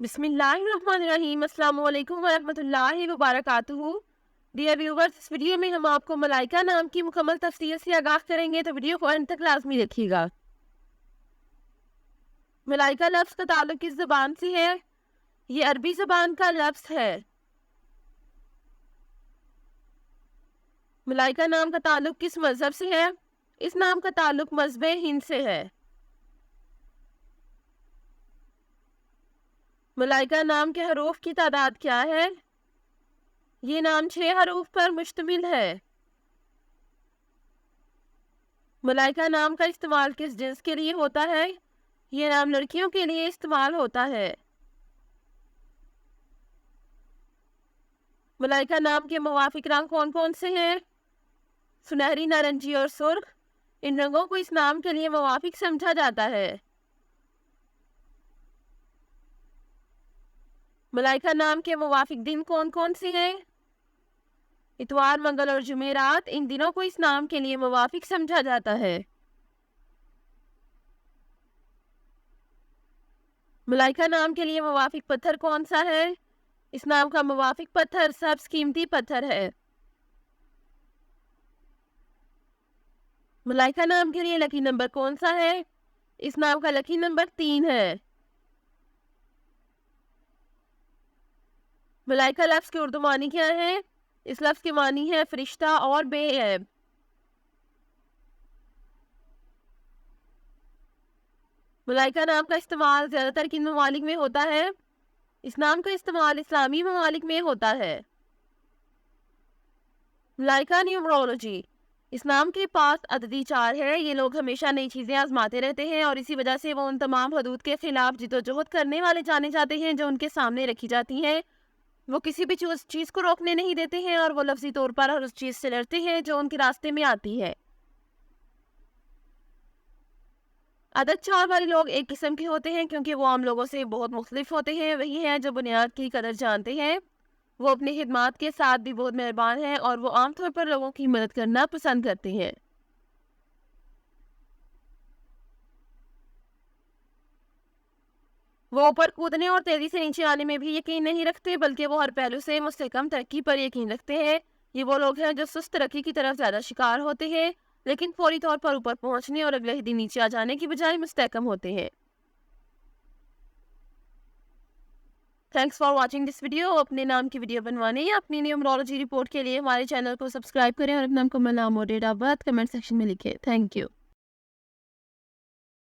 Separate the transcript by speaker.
Speaker 1: बिस्मिल्लाहिर्रहमानिर्रहीम। अस्सलाम वालेकुम वरहमतुल्लाहि वबरकातुहू। डियर व्यूवर्स, इस वीडियो में हम आपको मलाइका नाम की मुकम्मल तफसीर से आगाह करेंगे, तो वीडियो को अंत तक लाजमी देखिएगा। मलाइका लफ्ज़ का ताल्लुक किस ज़बान से है? ये अरबी ज़बान का लफ्ज़ है। मलाइका नाम का ताल्लुक किस मज़हब से है? इस नाम का ताल्लुक मज़हब हिंद से है। मलाइका नाम के हरूफ की तादाद क्या है? ये नाम 6 हरूफ पर मुश्तमिल है। मलाइका नाम का इस्तेमाल किस जिन्स के लिए होता है? ये नाम लड़कियों के लिए इस्तेमाल होता है। मलाइका नाम के मुवाफिक रंग कौन कौन से हैं? सुनहरी, नारंगी और सुर्ख। इन रंगों को इस नाम के लिए मुवाफिक समझा जाता है। मलाइका नाम के मुवाफिक दिन कौन कौन से हैं? इतवार, मंगल और जुमेरात। इन दिनों को इस नाम के लिए मुवाफिक समझा जाता है। मलाइका नाम के लिए मुवाफिक पत्थर कौन सा है? इस नाम का मुवाफिक पत्थर सबसे कीमती पत्थर है। मलाइका नाम के लिए लकी नंबर कौन सा है? इस नाम का लकी नंबर 3 है। मलाइका लफ्ज़ की उर्दू मानी क्या है? इस लफ्ज़ की मानी है फरिश्ता और बेऐब। मलाइका नाम का इस्तेमाल ज़्यादातर किन ममालिक में होता है? इस नाम का इस्तेमाल इस्लामी ममालिक में होता है। मलाइका न्यूमरोलॉजी। इस नाम के पास अददी 4 है। ये लोग हमेशा नई चीज़ें आजमाते रहते हैं और इसी वजह से वो उन तमाम हदूद के खिलाफ जिद्दोजहद करने वाले जाने जाते हैं जो उनके सामने रखी जाती हैं। वो किसी भी चीज़ को रोकने नहीं देते हैं और वो लफ्ज़ी तौर पर हर उस चीज़ से लड़ते हैं जो उनके रास्ते में आती है। अदद 4 वाले लोग एक किस्म के होते हैं क्योंकि वो आम लोगों से बहुत मुख्तलिफ होते हैं। वही हैं जो बुनियाद की कदर जानते हैं। वो अपनी खिदमात के साथ भी बहुत मेहरबान हैं और वो आमतौर पर लोगों की मदद करना पसंद करते हैं। वो ऊपर कूदने और तेजी से नीचे आने में भी यकीन नहीं रखते, बल्कि वो हर पहलू से मुस्तहकम तरक्की पर यकीन रखते हैं। ये वो लोग हैं जो सुस्त तरक्की की तरफ ज़्यादा शिकार होते हैं, लेकिन फौरी तौर पर ऊपर पहुंचने और अगले ही दिन नीचे आ जाने की बजाय मुस्तहकम होते हैं। Thanks for watching this video. अपने नाम की वीडियो बनवाने या अपनी न्यूमरोलॉजी रिपोर्ट के लिए हमारे चैनल को सब्सक्राइब करें और अपना नाम, date of birth comment section में लिखें। Thank you.